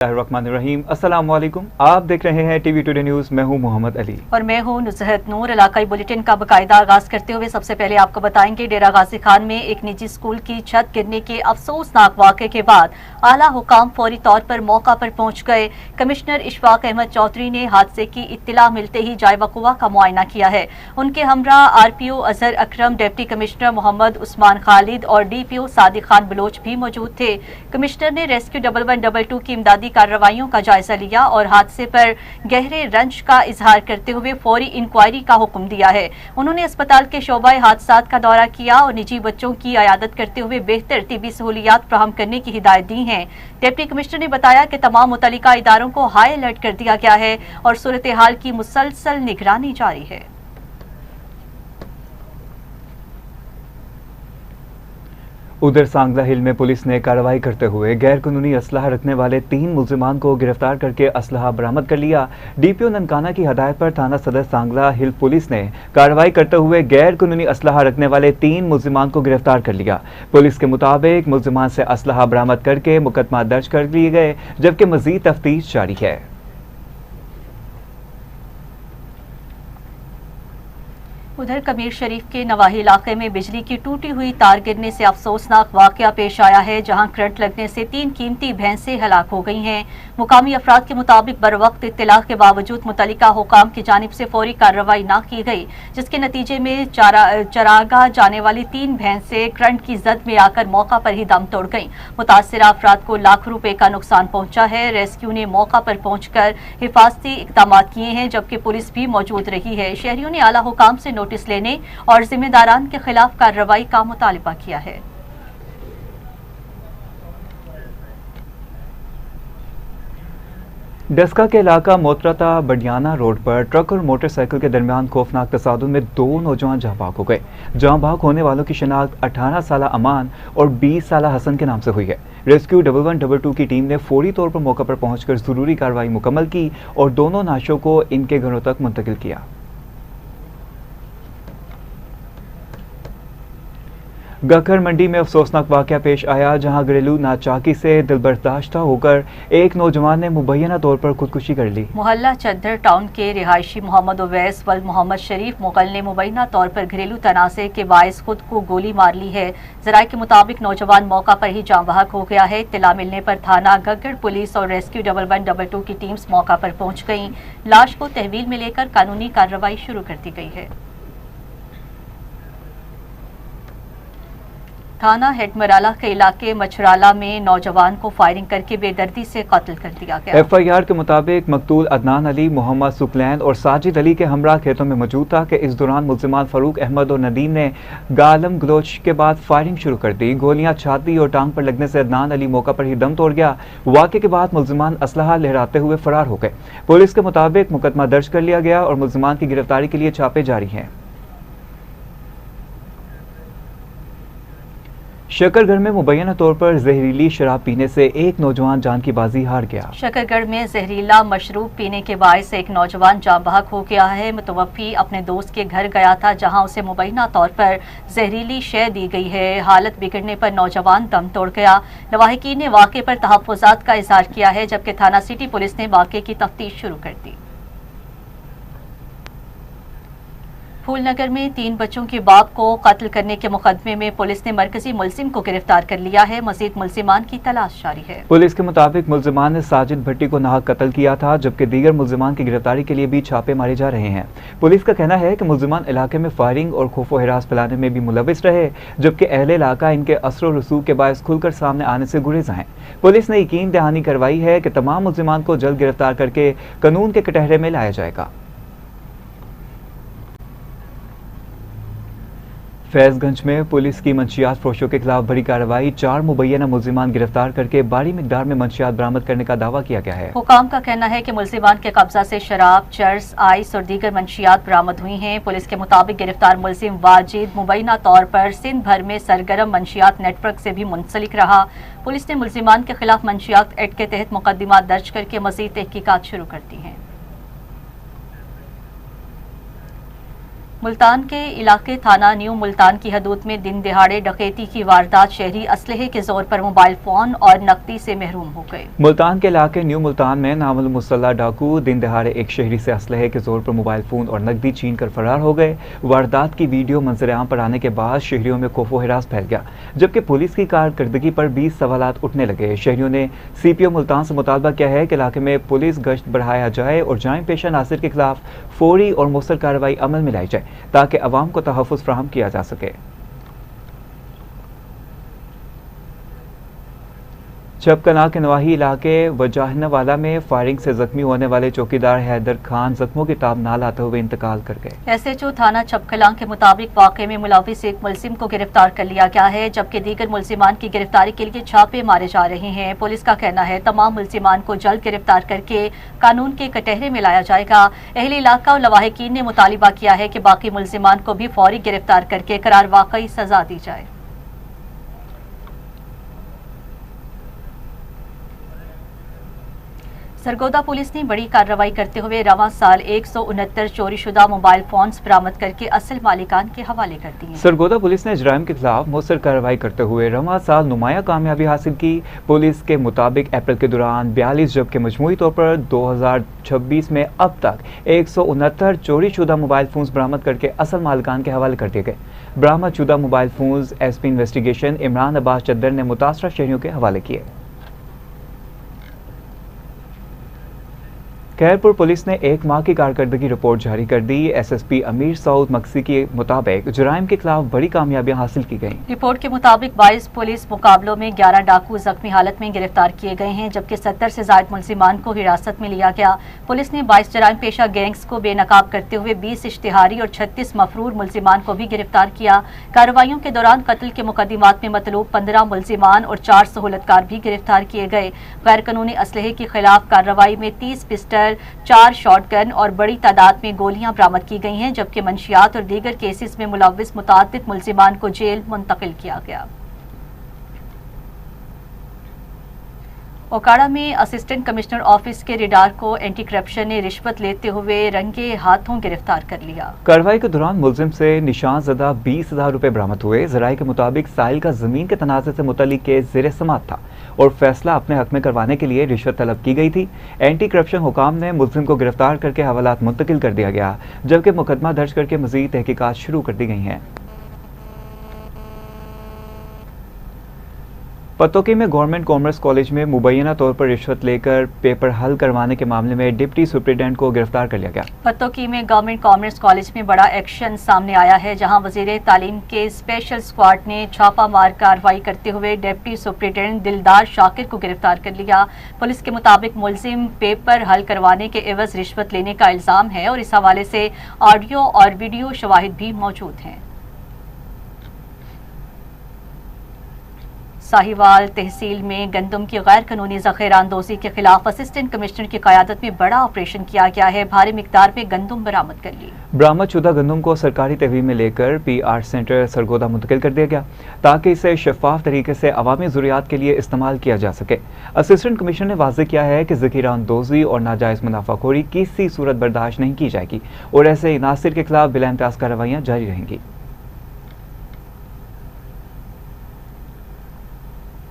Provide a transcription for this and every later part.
रहीम अस्सलाम वालेकुम। आप देख रहे हैं टीवी टुडे न्यूज। मैं हूं मोहम्मद अली और मैं हूं नुसरत नूर। इलाकाई बुलेटिन का बाकायदा आगाज करते हुए सबसे पहले आपको बताएंगे डेरा गाजी खान में एक निजी स्कूल की छत गिरने के अफसोसनाक वाक़े के बाद आला हुकाम फौरी तौर पर मौका पर पहुंच गए। कमिश्नर इशफाक अहमद चौधरी ने हादसे की इत्तला मिलते ही जाए वक़ुआ का मुआयना किया है। उनके हमरा RPO अजहर अकरम, डिप्टी कमिश्नर मोहम्मद उस्मान खालिद और DPO सादिक खान बलोच भी मौजूद थे। कमिश्नर ने रेस्क्यू 1112 की इमदादी कार्रवाइयों का जायजा लिया और हादसे पर गहरे रंज का इजहार करते हुए फौरी इंक्वायरी का हुक्म दिया है। उन्होंने अस्पताल के शोबा हादसात का दौरा किया और निजी बच्चों की अयादत करते हुए बेहतर तिबी सहूलियात फराहम करने की हिदायत दी हैं। डिप्टी कमिश्नर ने बताया कि तमाम मुतल्लिका इदारों को हाई अलर्ट कर दिया गया है और सूरत हाल की मुसलसल निगरानी जारी है। उधर सांगला हिल में पुलिस ने कार्रवाई करते हुए गैर कानूनी असलहा रखने वाले 3 मुलजिमान को गिरफ्तार करके असलहा बरामद कर लिया। DPO ननकाना की हदायत पर थाना सदर सांगला हिल पुलिस ने कार्रवाई करते हुए गैर कानूनी असलहा रखने वाले 3 मुलजिमान को गिरफ्तार कर लिया। पुलिस के मुताबिक मुलजिमान से असलहा बरामद करके मुकदमा दर्ज कर लिए गए, जबकि मजीद तफ्तीश जारी है। उधर कमीर शरीफ के नवाही इलाके में बिजली की टूटी हुई तार गिरने से अफसोसनाक वाकया पेश आया है, जहां करंट लगने से 3 कीमती भैंसें हलाक हो गई हैं। मुकामी अफराद के मुताबिक बरवक्त इत्तला के बावजूद मुतल्लिका हुकाम की जानिब से फौरी कार्रवाई न की गई, जिसके नतीजे में चरागा जाने वाली 3 भैंसें करंट की जद में आकर मौका पर ही दम तोड़ गईं। मुतासरा अफराद को लाखों रुपए का नुकसान पहुंचा है। रेस्क्यू ने मौका पर पहुंचकर हिफाजती इकदाम किए हैं, जबकि पुलिस भी मौजूद रही है। शहरियों ने आला हुकाम से नोटिस लेने और जिम्मेदारान के खिलाफ कार्रवाई का मुतालिबा किया है। डस्का के इलाका मोतरता बडियाना रोड पर ट्रक और मोटरसाइकिल के दरमियान खौफनाक तसादुम में 2 नौजवान जाँ भाग हो गए। जाँ भाग होने वालों की शिनाख्त 18 साला अमान और 20 साला हसन के नाम से हुई है। रेस्क्यू 1112 की टीम ने फौरी तौर पर मौका पर पहुंचकर जरूरी कार्रवाई मुकम्मल की और दोनों नाशों को इनके घरों तक मुंतकिल किया। गखर मंडी में अफसोसनाक वाकया पेश आया, जहां घरेलू नाचाकी से दिलबर्दाश्त होकर एक नौजवान ने मुबैना तौर पर खुदकुशी कर ली। मोहल्ला चद्दर टाउन के रिहायशी मोहम्मद उवैस वल मोहम्मद शरीफ मुगल ने मुबैना तौर पर घरेलू तनाज़े के बायस खुद को गोली मार ली है। जराये के मुताबिक नौजवान मौका पर ही जाँ बहक हो गया है। इत्तला मिलने पर थाना गगड़ पुलिस और रेस्क्यू 1112 की टीम्स मौका पर पहुंच गई। लाश को तहवील में लेकर कानूनी कार्रवाई शुरू कर दी गई है। थाना हेडमराला के इलाके मछराला में नौजवान को फायरिंग करके बेदर्दी से कत्ल कर दिया गया। FIR के मुताबिक मकतूल अदनान अली, मोहम्मद सुकलैन और साजिद अली के हमरा खेतों में मौजूद था कि इस दौरान मुल्जिमान फारूक अहमद और नदीम ने गालम गलोच के बाद फायरिंग शुरू कर दी। गोलियां छाती और टांग पर लगने से अदनान अली मौका पर ही दम तोड़ गया। वाक़े के बाद मुल्जिमान असलहा लहराते हुए फरार हो गए। पुलिस के मुताबिक मुकदमा दर्ज कर लिया गया और मुल्जिमान की गिरफ्तारी के लिए छापे जारी हैं। शकरगढ़ में मुबैना तौर पर जहरीली शराब पीने से एक नौजवान जान की बाजी हार गया। शकरगढ़ में जहरीला मशरूब पीने के बायस एक नौजवान जाँ बहक हो गया है। मुतवफ़ी अपने दोस्त के घर गया था, जहां उसे मुबैना तौर पर जहरीली शय दी गई है। हालत बिगड़ने पर नौजवान दम तोड़ गया। लवाहिकीन ने वाक़े पर तहफ़्फ़ुज़ात का इज़हार किया है, जबकि थाना सिटी पुलिस ने वाक़े की तफ्तीश शुरू कर दी। फूलनगर में 3 बच्चों के बाप को कत्ल करने के मुकदमे में पुलिस ने मरकजी मुलजिम को गिरफ्तार कर लिया है। मजीद मुलजिमान की तलाश जारी है। पुलिस के मुताबिक मुलजिमान ने साजिद भट्टी को नाहक कत्ल किया था, जबकि दीगर मुलजिमान की गिरफ्तारी के लिए भी छापे मारे जा रहे हैं। पुलिस का कहना है कि मुलजिमान इलाके में फायरिंग और खौफो हिरास फैलाने में भी मुलविस रहे, जबकि अहले इलाका इनके असर और रसूख के बायस खुलकर सामने आने से गुरेज़ हैं। पुलिस ने यकीन दहानी करवाई है कि तमाम मुलजिमान को जल्द गिरफ्तार करके कानून के कटहरे में लाया जाएगा। फैजगंज में पुलिस की मंशियात फरोशों के खिलाफ बड़ी कार्रवाई। 4 मुबैना मुल्जिमान गिरफ्तार करके भारी मिकदार में मंशियात बरामद करने का दावा किया गया है। हुकाम का कहना है कि मुल्जिमान के कब्जा से शराब, चर्स, आइस और दीगर मंशियात बरामद हुई हैं। पुलिस के मुताबिक गिरफ्तार मुल्जिम वाजिद मुबैना तौर पर सिंध भर में सरगर्म मंशियात नेटवर्क से भी मुंसलिक रहा। पुलिस ने मुल्जिमान के खिलाफ मंशियात एक्ट के तहत मुकदमा दर्ज करके मजीद तहकीकात शुरू कर दी हैं। मुल्तान के इलाके थाना न्यू मुल्तान की हदूद में दिन दिहाड़े डकैती की वारदात, शहरी असलहे के जोर पर मोबाइल फोन और नकदी से महरूम हो गए। मुल्तान के इलाके न्यू मुल्तान में नामालूम मुसल्लह डाकू दिन दहाड़े एक शहरी से असलहे के जोर पर मोबाइल फोन और नकदी छीन कर फरार हो गए। वारदात की वीडियो मंजर-ए-आम पर आने के बाद शहरियों में खौफो हिरास फैल गया, जबकि पुलिस की कारकर्दगी पर 20 सवालात उठने लगे। शहरियों ने CPO मुल्तान से मुतालबा किया है कि इलाके में पुलिस गश्त बढ़ाया जाए और जारिम पेशा नासिर के खिलाफ फौरी और मौसर कार्रवाई अमल में लाई जाए ताकि अवाम को तहफ़्फ़ुज़ फराहम किया जा सके। चपकना के नवाही इलाके वजाहनावाला में फायरिंग से जख्मी होने वाले चौकीदार हैदर खान जख्मों की ताब ना लाते हुए इंतकाल कर गए। SHO थाना चपकलां के मुताबिक वाक़े में मुलविस एक मुलजिम को गिरफ्तार कर लिया गया है, जबकि दीगर मुलजिमान की गिरफ्तारी के लिए छापे मारे जा रहे हैं। पुलिस का कहना है तमाम मुलजिमान को जल्द गिरफ्तार करके कानून के कटहरे में लाया जाएगा। अहले इलाका और लवाहिकीन ने मुतालिबा किया है कि बाकी मुलजिमान को भी फौरी गिरफ्तार करके करार वाकई सजा दी जाए। सरगोदा पुलिस ने बड़ी कार्रवाई करते हुए रवां साल 169 चोरीशुदा मोबाइल फोन्स बरामद करके असल मालिकान के हवाले कर दिए। सरगोदा पुलिस ने जराइम के खिलाफ मौसर कार्रवाई करते हुए रवां साल नुमाया कामयाबी हासिल की। पुलिस के मुताबिक अप्रैल के दौरान 42 जबकि मजमूई तौर पर 2026 में अब तक 169 चोरीशुदा मोबाइल फोन्स बरामद करके असल मालिकान के हवाले कर दिए गए। बरामद शुदा mobile phones SP investigation Imran Abbas चद्दर ने मुतासरा शहरियों के हवाले किए। खैरपुर पुलिस ने 1 माह की कारकर्दगी रिपोर्ट जारी कर दी। SSP अमीर सऊद मक्सी के मुताबिक जराइम के खिलाफ बड़ी कामयाबियां हासिल की गईं। रिपोर्ट के मुताबिक 22 पुलिस मुकाबलों में 11 डाकू जख्मी हालत में गिरफ्तार किए गए हैं, जबकि 70 से ज्यादा मुलजिमान को हिरासत में लिया गया। पुलिस ने 22 जराइम पेशा गैंग्स को बेनकाब करते हुए 20 इश्तिहारी और 36 मफरूर मुलजिमान को भी गिरफ्तार किया। कार्रवाइयों के दौरान कत्ल के मुकदमात में मतलूब 15 मुलजिमान और 4 सहूलतकार भी गिरफ्तार किए गए। गैर कानूनी असलहे के खिलाफ कार्रवाई में 30 पिस्टल, 4 शॉटगन और बड़ी तादाद में गोलियां बरामद की गई हैं, जबकि मंशियात और दीगर केसेस में मुलव्विस मुताद्दिद मुलजिमान को जेल मुंतकिल किया गया। ओकाड़ा में असिस्टेंट कमिश्नर ऑफिस के रिडार को एंटी करप्शन ने रिश्वत लेते हुए रंगे हाथों गिरफ्तार कर लिया। कार्रवाई के दौरान मुलजिम से निशान ज़दा 20,000 रुपए बरामद हुए। जराये के मुताबिक साहिल का जमीन के तनाज़े से मुतल्लिक केस ज़ेरे समाअत था और फैसला अपने हक में करवाने के लिए रिश्वत तलब की गई थी। एंटी करप्शन हुकाम ने मुलजिम को गिरफ्तार करके हवालात मुंतकिल कर दिया गया, जबकि मुकदमा दर्ज करके मजीद तहकीकात शुरू कर दी गई हैं। पतोकी में गवर्नमेंट कॉमर्स कॉलेज में मुबैना तौर पर रिश्वत लेकर पेपर हल करवाने के मामले में डिप्टी सुप्रिटेंडेंट को गिरफ्तार कर लिया गया। पतोकी में गवर्नमेंट कॉमर्स कॉलेज में बड़ा एक्शन सामने आया है, जहां वजीर तालीम के स्पेशल स्क्वाड ने छापामार कार्रवाई करते हुए डिप्टी सुप्रिटेंडेंट दिलदार शाकिर को गिरफ्तार कर लिया। पुलिस के मुताबिक मुलजिम पेपर हल करवाने के एवज रिश्वत लेने का इल्जाम है और इस हवाले से ऑडियो और वीडियो शवाहिद भी मौजूद हैं। साहिवाल तहसील में गंदम की गैर कानूनी ज़ख़ीरा अंदोज़ी के खिलाफ असिस्टेंट कमिश्नर की क़यादत में बड़ा ऑपरेशन किया गया है। भारी मिकदार में गंदम बरामद कर ली। बरामद शुदा गंदम को सरकारी तहवील में लेकर PR सेंटर सरगोदा मुंतकिल कर दिया गया ताकि इसे शफाफ तरीके से अवामी ज़रूरियात के लिए इस्तेमाल किया जा सके। असिस्टेंट कमिश्नर ने वाज़ेह किया है कि ज़ख़ीरा अंदोज़ी और नाजायज़ मुनाफाखोरी किसी सूरत बर्दाश्त नहीं की जाएगी और ऐसे नासिर के खिलाफ बिला इम्तियाज़ कार्रवाइयाँ जारी रहेंगी।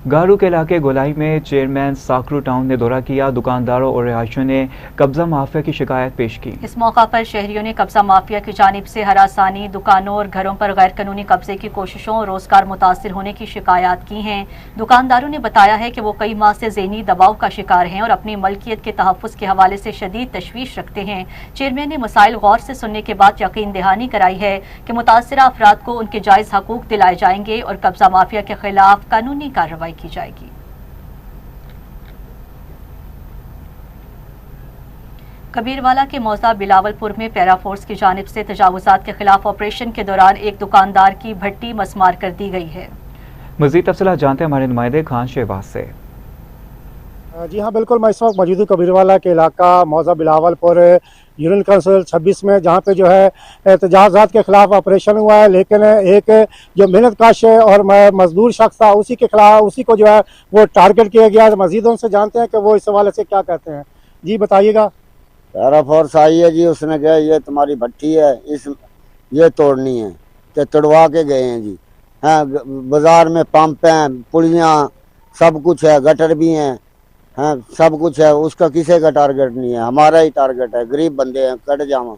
गारू के इलाके गोलाई में चेयरमैन साकरू टाउन ने दौरा किया। दुकानदारों और रिहायशियों ने कब्जा माफिया की शिकायत पेश की। इस मौका पर शहरियों ने कब्जा माफिया की जानिब से हरासानी, दुकानों और घरों पर गैर कानूनी कब्जे की कोशिशों और रोजगार मुतासिर होने की शिकायत की हैं। दुकानदारों ने बताया है कि वो कई माह से ज़हनी दबाव का शिकार हैं और अपनी मलकियत के तहफ़्फ़ुज़ के हवाले से शदीद तशवीश रखते हैं। चेयरमैन ने मसाइल गौर से सुनने के बाद यकीन दहानी कराई है कि मुतासिरा अफराद को उनके जायज़ हकूक दिलाए जाएंगे और कब्जा माफिया के खिलाफ कानूनी कार्रवाई की जाएगी। कबीरवाला के मौजा बिलावलपुर में पैराफोर्स की जानिब से तजावुजात के खिलाफ ऑपरेशन के दौरान एक दुकानदार की भट्टी मसमार कर दी गई है। मज़ीद तफसीलात जानते हैं हमारे नुमाइंदे खान शहबाज से। जी हाँ बिल्कुल, मैं इस वक्त मौजूद हूँ कबीरवाला के इलाका मौजा बिलावलपुर यूनियन काउंसिल 26 में, जहाँ पे जो है तजावुज़ात के खिलाफ ऑपरेशन हुआ है। लेकिन एक जो मेहनत काश और मजदूर शख्स था उसी के खिलाफ, उसी को जो है वो टारगेट किया गया। मजीद उनसे जानते हैं कि वो इस हवाले से क्या कहते हैं। जी बताइएगा। पैरा फोर्स आई है जी, उसने कहा ये तुम्हारी भट्टी है, ये तोड़नी है, तो तोड़वा के गए हैं जी। हाँ, बाजार में पंप हैं, पुलियाँ, सब कुछ है, गटर भी हैं, हाँ सब कुछ है। उसका किसी का टारगेट नहीं है, हमारा ही टारगेट है। गरीब बंदे हैं, कट जावा।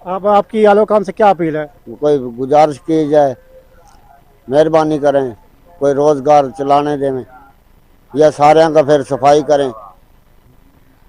अब आपकी आलो काम से क्या अपील है? कोई गुजारिश की जाए, मेहरबानी करें, कोई रोजगार चलाने दें या सारे का फिर सफाई करें।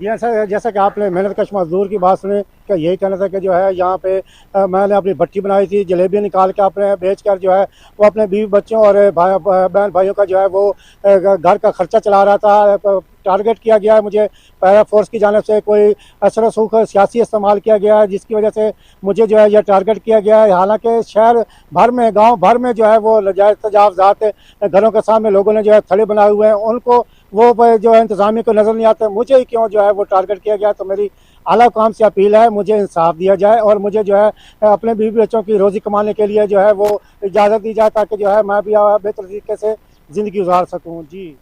जैसा कि आपने मेहनतकश मजदूर की बात सुनी, कि यही कहना था कि जो है यहाँ पे मैंने अपनी भट्टी बनाई थी, जलेबी निकाल के अपने बेच कर जो है वो अपने बीवी बच्चों और बहन भाइयों का जो है वो घर का खर्चा चला रहा था। टारगेट किया गया है मुझे पैरा फोर्स की जानिब से, कोई असर रसूख सियासी इस्तेमाल किया गया है, जिसकी वजह से मुझे जो है यह टारगेट किया गया है। हालांकि शहर भर में, गांव भर में जो है वो नाजायज़ तजावज़ात घरों के सामने लोगों ने जो है थड़े बनाए हुए हैं, उनको वो जो है इंतज़ामिया को नज़र नहीं आता, मुझे ही क्यों जो है वो टारगेट किया गया। तो मेरी आला काम से अपील है, मुझे इंसाफ दिया जाए और मुझे जो है अपने बीवी बच्चों की रोज़ी कमाने के लिए जो है वो इजाज़त दी जाए, ताकि जो है मैं भी बेहतर तरीके से ज़िंदगी गुजार सकूँ। जी।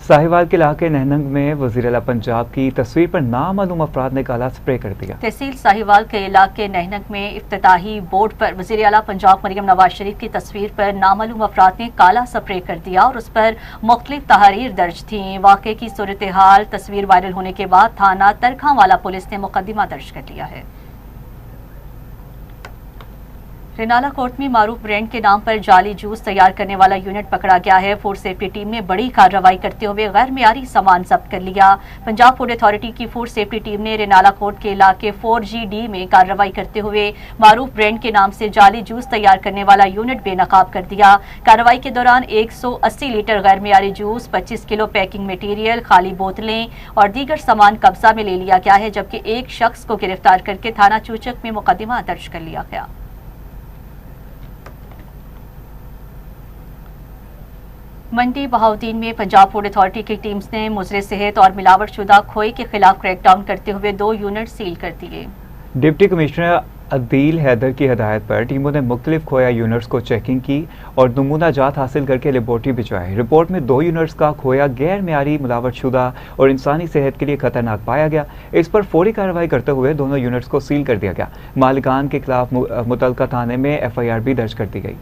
साहिवाल के इलाके नहनंग में वज़ीर आला पंजाब की तस्वीर पर नामालूम अफराद ने काला स्प्रे कर दिया। तहसील साहिवाल के इलाके नहनंग में इफ्तिताही बोर्ड पर वज़ीर आला पंजाब मरियम नवाज शरीफ की तस्वीर पर नामालूम अफराद ने काला स्प्रे कर दिया और उस पर मुख्तलिफ तहरीर दर्ज थी। वाक़े की सूरत हाल तस्वीर वायरल होने के बाद थाना तरखांवाला पुलिस ने मुकदमा दर्ज कर लिया है। रेनाला कोर्ट में मारूफ ब्रांड के नाम पर जाली जूस तैयार करने वाला यूनिट पकड़ा गया है। फूड सेफ्टी टीम ने बड़ी कार्रवाई करते हुए गैर मियारी सामान जब्त कर लिया। पंजाब फूड अथॉरिटी की फूड सेफ्टी टीम ने रेनाला कोर्ट के इलाके 4GD में कार्रवाई करते हुए मारूफ ब्रांड के नाम से जाली जूस तैयार करने वाला यूनिट बेनकाब कर दिया। कार्रवाई के दौरान 180 लीटर गैर मियारी जूस, 25 किलो पैकिंग मटीरियल, खाली बोतलें और दीगर सामान कब्जा में ले लिया गया है, जबकि एक शख्स को गिरफ्तार करके थाना चूचक में मुकदमा दर्ज कर लिया गया। मंडी बहाउद्दीन में पंजाब फूड अथॉरिटी की टीम्स ने मुजरे सेहत और मिलावटशुदा खोए के खिलाफ क्रैकडाउन करते हुए 2 यूनिट सील कर दिए। डिप्टी कमिश्नर अदील हैदर की हदायत पर टीमों ने मुख्तलिफ खोया यूनिट्स को चेकिंग की और नमूना जात हासिल करके लेबोरेटरी भिजवाए। रिपोर्ट में 2 यूनिट्स का खोया गैर मियारी, मिलावटशुदा और इंसानी सेहत के लिए खतरनाक पाया गया। इस पर फौरी कार्रवाई करते हुए दोनों यूनिट्स को सील कर दिया गया। मालिकान के खिलाफ मुतलका थाने में FIR भी दर्ज कर दी गई।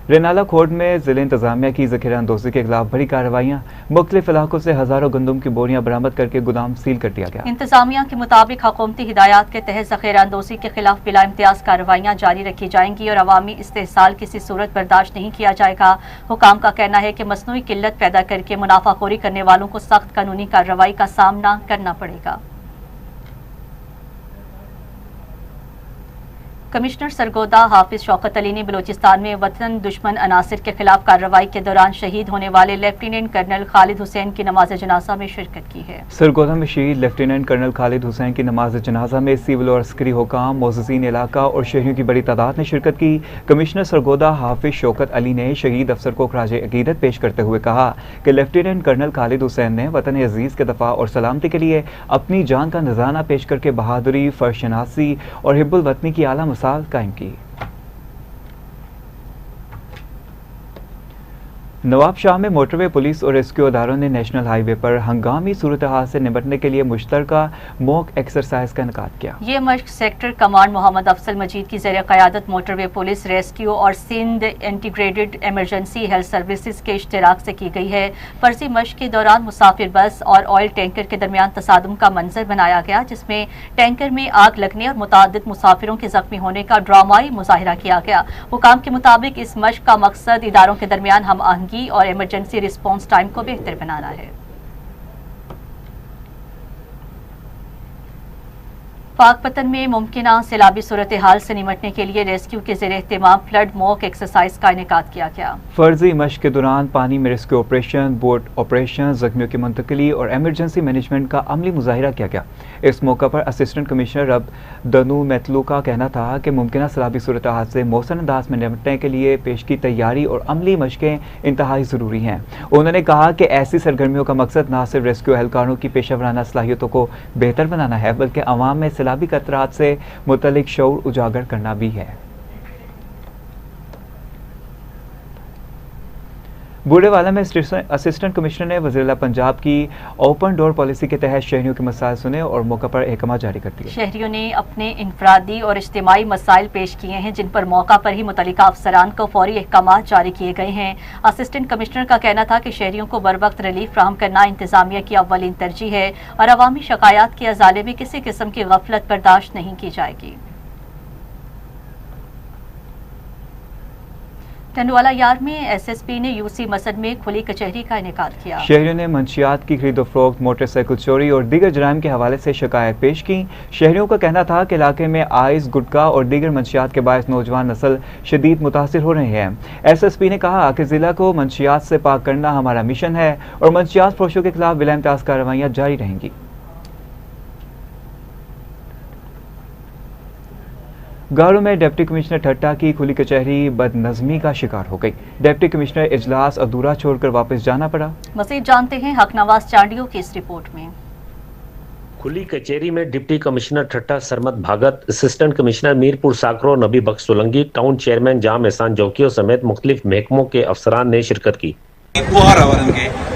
रेनाला कोर्ट में जिले इंतजामिया की ज़ख़ीरा अंदोज़ी के खिलाफ बड़ी कार्रवाइयाँ। मुख्तलिफ इलाकों से हज़ारों गंदम की बोरियां बरामद करके गोदाम सील कर दिया गया। इंतजामिया के मुताबिक हुकूमती हिदायत के तहत ज़ख़ीरा अंदोज़ी के खिलाफ बिला इम्तियाज कार्रवाइयाँ जारी रखी जाएंगी और अवामी इस्तेहसाल किसी सूरत बर्दाश्त नहीं किया जाएगा। हुकाम का कहना है कि मसनूई किल्लत पैदा करके मुनाफाखोरी करने वालों को सख्त कानूनी कार्रवाई का सामना करना पड़ेगा। कमिश्नर सरगोदा हाफिज शौकत अली ने बलूचिस्तान में वतन दुश्मन अनासिर के खिलाफ कार्रवाई के दौरान शहीद होने वाले लेफ्टिनेंट कर्नल खालिद हुसैन की नमाज जनाजा में शिरकत की है। सरगोदा में शहीद लेफ्टिनेंट कर्नल खालिद हुसैन की नमाज जनाजा में सिविल और अस्करी हुकाम, मोअज़्ज़िज़ीन इलाका और शहरियों की बड़ी तादाद ने शिरकत की। कमिश्नर सरगोदा हाफिज शौकत अली ने शहीद अफसर को खराज अकीदत पेश करते हुए कहा कि लेफ्टिनेंट कर्नल खालिद हुसैन ने वतन अजीज़ के दफा और सलामती के लिए अपनी जान का नजराना पेश करके बहादुरी, फर्शनासी और हिब्बुल वतनी की आला मिसाल कायम की। नवाबशाह में मोटरवे पुलिस और रेस्क्यू अदारों ने नेशनल हाईवे पर हंगामी सूरत हाल से निपटने के लिए मुश्तरका मॉक एक्सरसाइज का इनेकाद किया। ये मश्क सेक्टर कमांड मोहम्मद अफसल मजीद की ज़रिए क़यादत मोटरवे पुलिस, रेस्क्यू और Sindh integrated emergency health services के इश्तिराक से की गई है। फर्जी मश्क के दौरान मुसाफिर बस और ऑयल टैंकर के दरमियान तसादुम का मंजर बनाया गया, जिसमें टैंकर में आग लगने और मुतादिद मुसाफिरों के जख्मी होने का ड्रामाई मुजाहिरा किया गया। हुकाम के मुताबिक इस मश्क का मकसद इदारों के दरमियान हम आहंगी और इमरजेंसी रिस्पांस टाइम को बेहतर बनाना है। पाकपतन में मुमकिन सैलाबी सूरत हाल से निमटने के लिए रेस्क्यू के ज़रिए एहतमाम फ्लड मॉक एक्सरसाइज का इनेकाद किया गया। फर्जी मश्क के दौरान पानी में रेस्क्यू ऑपरेशन, बोट ऑपरेशन, जख्मियों की मुंतकिली और एमरजेंसी मैनेजमेंट का अमली मुजाहिरा किया गया। इस मौका पर असिस्टेंट कमिश्नर रब दनू मैतलू का कहना था कि मुमकिन सैलाबी सूरत हाल से मौसम अंदाज में निपटने के लिए पेश की तैयारी और अमली मशकें इंतहाई ज़रूरी हैं। उन्होंने कहा कि ऐसी सरगर्मियों का मकसद न सिर्फ रेस्क्यू एहलकारों की पेशा वराना सलाहियतों को बेहतर बनाना है, बल्कि अवाम में सैलाबी खतरात से मुतल्लिक शऊर उजागर करना भी है। बूढ़ेवाला में असिस्टेंट कमिश्नर ने वज़ीर-ए-आला पंजाब की ओपन डोर पॉलिसी के तहत शहरियों के मसाइल सुने और मौका पर अहकाम जारी कर दिए। शहरियों ने अपने इनफरादी और इज्तिमाई मसाइल पेश किए हैं, जिन पर मौका पर ही मुतल्लिका अफसरान को फौरी अहकाम जारी किए गए हैं। असिस्टेंट कमिश्नर का कहना था कि शहरियों को बर वक्त रिलीफ फ्राहम करना इंतजामिया की अव्वलीन तरजीह है और अवामी शिकायत के अजाले में किसी किस्म की गफलत बर्दाश्त नहीं की जाएगी। टंडवाला यार्ड में एसएसपी ने यूसी मसद में खुली कचहरी का इनेकाद किया। शहरियों ने मंशियात की खरीदो फरोख्त, मोटरसाइकिल चोरी और दीगर जराइम के हवाले से शिकायत पेश की। शहरियों का कहना था कि इलाके में आइस, गुटखा और दीगर मंशियात के बायस नौजवान नस्ल शदीद मुतासिर हो रहे हैं। एसएसपी ने कहा कि जिला को मंशियात से पाक करना हमारा मिशन है और मंशियात फरोशों के खिलाफ बिला इम्तियाज कार्रवाइयाँ जारी रहेंगी। गारों में डिप्टी कमिश्नर ठट्टा की खुली कचहरी बदनज़मी का शिकार हो गई। डिप्टी कमिश्नर इजलास अधूरा छोड़कर वापस जाना पड़ा। मज़ीद जानते हैं हक नवाज चांडियों की इस रिपोर्ट में। खुली कचहरी में डिप्टी कमिश्नर ठट्टा सरमद भागत, असिस्टेंट कमिश्नर मीरपुर साकरो नबी बख्श सोलंकी, टाउन चेयरमैन जाम एहसान जोकियो समेत मुख्तलिफ महकमों के अफसरान ने शिरकत की।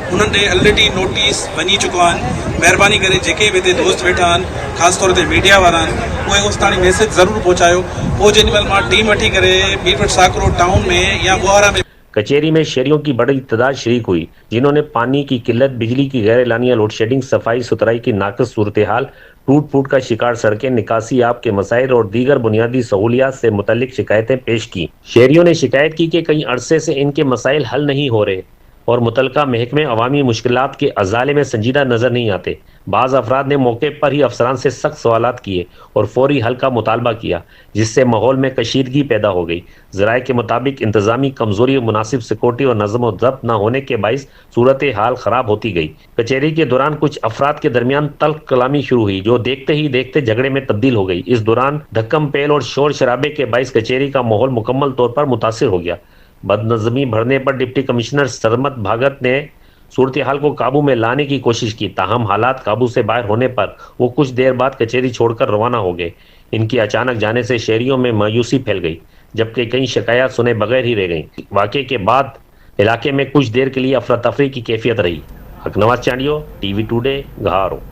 उन्होंने ऑलरेडी नोटिस वही चुका आहिनि। महिरबानी करे जेके भी हिते दोस्त वेठा आहिनि, ख़ासि तौर ते मीडिया वारा आहिनि, उहे उस ताईं मैसेज ज़रूर पहुंचायो। पोइ जेॾी महिल मां टीम वठी करे मीरपुर साकरो टाउन में या बुहारा में कचहरी में शहरियों की बड़ी तादाद शरीक हुई, जिन्होंने पानी की किल्लत, बिजली की गैर एलानिया लोड शेडिंग, सफाई सुथराई की नाक़िस सूरत हाल, टूट फूट का शिकार सड़कें, निकासी आब के मसाइल और दीगर बुनियादी सहूलियात से मुतल्लिक शिकायतें पेश की। शहरियों ने शिकायत की कि कई अरसे से इनके मसाइल हल नहीं हो रहे और मुतलका महकमे अवामी मुश्किलात के अजाले में संजीदा नजर नहीं आते। बाज़ अफराद ने मौके पर ही अफसरान से सख्त सवालात किए और फौरी हल का मुतालबा किया, जिससे माहौल में कशीदगी पैदा हो गई। ज़राए के मुताबिक इंतजामी कमजोरी और मुनासिब सिक्योरिटी और नज़म व ज़ब्त न होने के बाइस सूरत हाल खराब होती गई। कचहरी के दौरान कुछ अफराद के दरमियान तल्ख कलामी शुरू हुई, जो देखते ही देखते झगड़े में तब्दील हो गई। इस दौरान धक्कम पेल और शोर शराबे के बाइस कचहरी का माहौल मुकम्मल तौर पर मुतासिर हो गया। बदनज़मी बढ़ने पर डिप्टी कमिश्नर सरमद भागत ने सूरत हाल को काबू में लाने की कोशिश की, ताहम हालात काबू से बाहर होने पर वो कुछ देर बाद कचहरी छोड़कर रवाना हो गए। इनकी अचानक जाने से शहरियों में मायूसी फैल गई, जबकि कई शिकायत सुने बगैर ही रह गईं। वाक़े के बाद इलाके में कुछ देर के लिए अफरा तफरी की कैफियत रही। हक नवाज चांडियो, टीवी टुडे, गारो।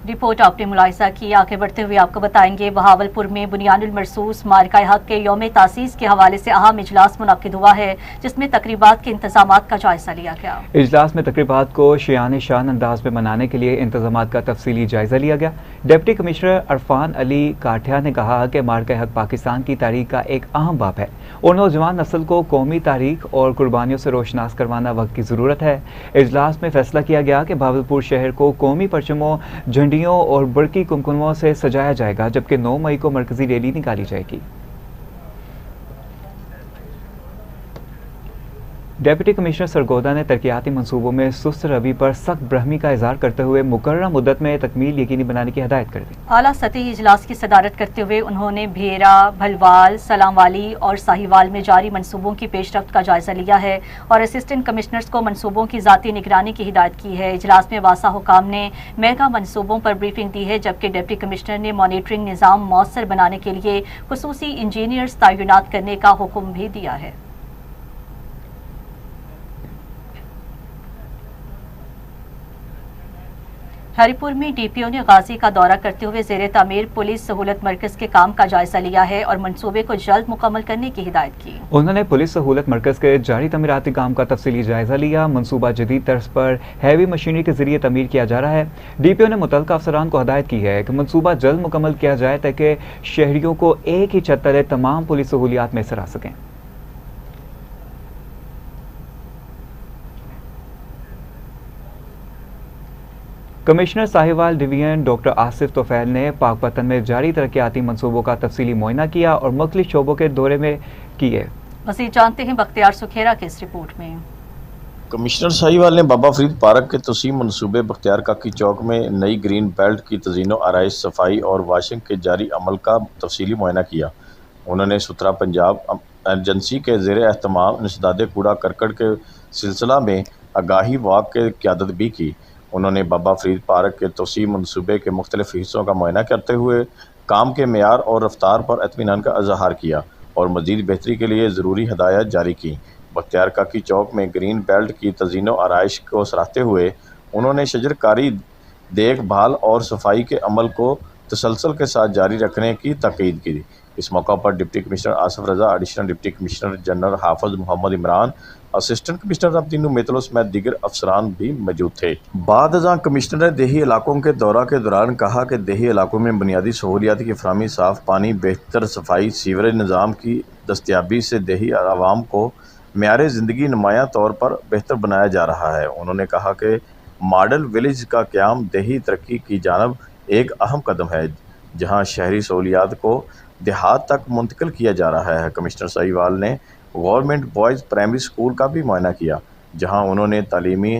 रिपोर्ट आपने मुलाहिजा की। आगे बढ़ते हुए आपको बताएंगे बहावलपुर में बुनियानुल मरसूस मारिका हक के यौम तासीस के हवाले से अहम इजलास मुनक्किद हुआ है, जिसमें तकरीबात के इंतजामात का जायजा लिया गया। इजलास में तकरीबात को शियान शान अंदाज में मनाने के लिए इंतजामात का तफसीली जायजा लिया गया। डिप्टी कमिश्नर अरफान अली काठिया ने कहा कि मारिका हक पाकिस्तान की तारीख का एक अहम बाब है और नौजवान नस्ल को कौमी तारीख और कुर्बानियों से रोशनास करवाना वक्त की ज़रूरत है। इजलास में फैसला किया गया कि बहावलपुर शहर को कौमी परचमों, झंडियों और बरकी कुमकुमों से सजाया जाएगा, जबकि 9 मई को मरकजी रैली निकाली जाएगी। डिप्टी कमिश्नर सरगोदा ने तरक्याती मंसूबों में सुस्त रवि पर सख्त ब्रहमी का इजहार करते हुए मुकर्रर मुद्दत में तकमील यकीनी बनाने की हिदायत कर दी। आला सतही इजलास की सदारत करते हुए उन्होंने भेरा, भलवाल, सलामवाली और साहिवाल में जारी मंसूबों की पेशरफ्त का जायजा लिया है और असिस्टेंट कमिश्नर्स को मंसूबों की ज़ाती निगरानी की हिदायत की है। इजलास में वासा हुकाम ने मेगा मंसूबों पर ब्रीफिंग दी है, जबकि डिप्टी कमिश्नर ने मॉनिटरिंग निज़ाम मौसर बनाने के लिए खुसूसी इंजीनियर्स तैनात करने का हुक्म भी दिया है। हरिपुर में डीपीओ ने गाजी का दौरा करते हुए ज़ेरे तामीर पुलिस सहूलत मरकज के काम का जायजा लिया है और मंसूबे को जल्द मुकम्मल करने की हिदायत की। उन्होंने पुलिस सहूलत मरकज के जारी तमीराती काम का तफसीली जायजा लिया। मंसूबा जदीद तर्ज पर हैवी मशीनरी के जरिए तमीर किया जा रहा है। डीपीओ ने मुतल्लिका अफसरान को हिदायत की है कि मंसूबा जल्द मुकम्मल किया जाए ताकि शहरियों को एक ही छत तले तमाम पुलिस सहूलियात मैसर आ सकें। Commissioner Sahiwal division doctor Asif Tofail ने पाकपतन में जारी तरक्याती मंसूबों का तफसीली मुआयना किया और मुख्तलिफ शोबों के दौरे में किए। मज़ीद जानते हैं बख्तियार सुखेरा की इस रिपोर्ट में। कमिश्नर साहिवाल ने बाबा फरीद पार्क के तसीम मनसूबे बख्तियार काकी चौक में नई ग्रीन बेल्ट की तज़ीनो आराइश, सफाई और वाशिंग के जारी अमल का तफसीली मुआयना किया। उन्होंने सुथरा पंजाब एजेंसी के ज़ेरे एहतमाम इंसदादे कूड़ा करकट के सिलसिला में आगाही वाक के क़यादत भी की। उन्होंने बाबा फरीद पार्क के तोसीम मनसूबे के मुख्तलिफ हिस्सों का मुआयना करते हुए काम के मेयार और रफ्तार पर इत्मीनान का इजहार किया और मज़ीद बेहतरी के लिए ज़रूरी हदायत जारी की। बख्तियार काकी चौक में ग्रीन बेल्ट की तज़ीनो आराइश को सराहते हुए उन्होंने शजरकारी, देखभाल और सफाई के अमल को तसलसल के साथ जारी रखने की ताकीद की। इस मौका पर डिप्टी कमिश्नर आसिफ रजा, एडिशनल डिप्टी कमिश्नर जनरल हाफिज मोहम्मद इमरान, असिस्टेंट कमिश्नर रब्तीनू मेतलो समेत दीगर अफसरान भी मौजूद थे। बाद अज़ां कमिश्नर ने देही इलाकों के दौरा के दौरान कहा कि देही इलाकों में बुनियादी सहूलियात की फराहमी, साफ़ पानी, बेहतर सफाई, सीवरेज निज़ाम की दस्तियाबी से देही आवाम को मेयार ज़िंदगी नुमायाँ तौर पर बेहतर बनाया जा रहा है। उन्होंने कहा कि मॉडल विलेज का क़याम देही तरक्की की जानब एक अहम कदम है, जहाँ शहरी सहूलियात को देहात तक मुंतकिल किया जा रहा है। कमिश्नर साहिवाल ने गवर्नमेंट बॉयज़ प्राइमरी स्कूल का भी मुआयना किया, जहाँ उन्होंने तालीमी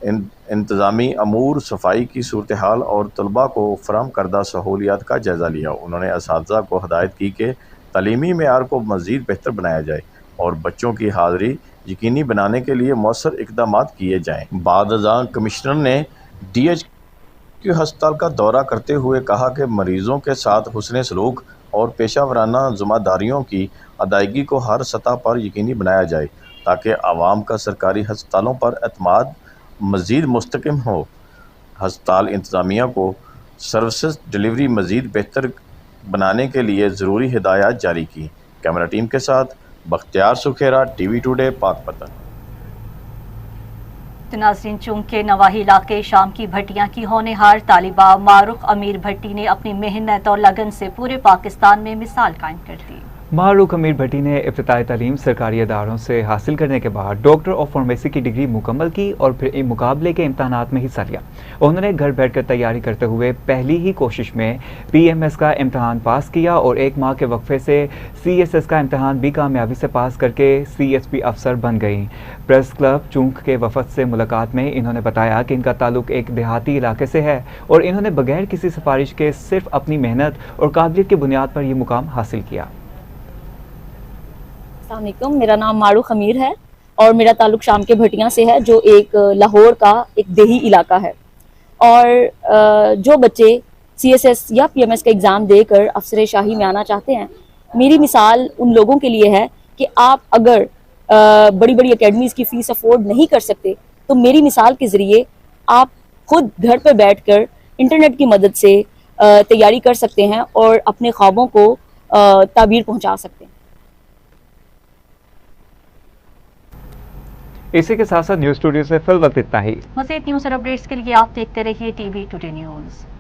इंतज़ामी अमूर, सफाई की सूरत हाल और तलबा को फराहम करदा सहूलियात का जायज़ा लिया। उन्होंने असातिज़ा को हदायत की कि तालीमी मेयार को मज़ीद बेहतर बनाया जाए और बच्चों की हाज़िरी यकीनी बनाने के लिए मौसर इक़दामात किए जाएँ। बाद अज़ां कमिश्नर ने DHQ हस्पताल का दौरा करते हुए कहा कि मरीज़ों के साथ हुस्न सलूक और पेशा वराना ज़िम्मेदारियों की अदायगी को हर सतह पर यकीनी बनाया जाए, ताकि आवाम का सरकारी हस्पतालों पर एतमाद मज़ीद मुस्तहकम हो। हस्पताल इंतज़ामिया को सर्विसेज डिलीवरी मज़ीद बेहतर बनाने के लिए ज़रूरी हिदायत जारी की। कैमरा टीम के साथ बख्तियार सुखेरा, TV टुडे, पाकपतन। तो नाज़रीन, चूंकि नवाही इलाके शाम की भट्टियां की होनहार तालिबा मारूख अमीर भट्टी ने अपनी मेहनत और लगन से पूरे पाकिस्तान में मिसाल कायम कर दी। मारूख अमीर भट्टी ने इब्तिदाई तालीम सरकारी अदारों से हासिल करने के बाद डॉक्टर ऑफ फार्मेसी की डिग्री मुकम्मल की और फिर मुकाबले के इम्तहानात में हिस्सा लिया। उन्होंने घर बैठकर तैयारी करते हुए पहली ही कोशिश में PMS का इम्तहान पास किया और 1 माह के वक्फे से CSS का इम्तहान भी कामयाबी से पास करके CSP अफसर बन गई। प्रेस क्लब चूंक के वफद से मुलाकात में इन्होंने बताया कि इनका ताल्लुक एक देहाती इलाके से है और इन्होंने बगैर किसी सिफारिश के सिर्फ अपनी मेहनत और काबिलियत की बुनियाद पर यह मुकाम हासिल किया। अस्सलामुअलैकुम, मेरा नाम मारूख अमीर है और मेरा ताल्लुक शाम के भटियां से है, जो एक लाहौर का एक देही इलाका है। और जो बच्चे CSS या PMS का एग्ज़ाम देकर अफसर शाही में आना चाहते हैं, मेरी मिसाल उन लोगों के लिए है कि आप अगर बड़ी बड़ी एकेडमीज़ की फ़ीस अफोर्ड नहीं कर सकते, तो मेरी मिसाल के ज़रिए आप खुद घर पर बैठकर इंटरनेट की मदद से तैयारी कर सकते हैं और अपने ख्वाबों को ताबीर पहुँचा सकते हैं। इसी के साथ साथ न्यूज़ स्टूडियो से फिल वक्त इतना ही। मज़ीद न्यूज़ और अपडेट्स के लिए आप देखते रहिए TV टुडे न्यूज़।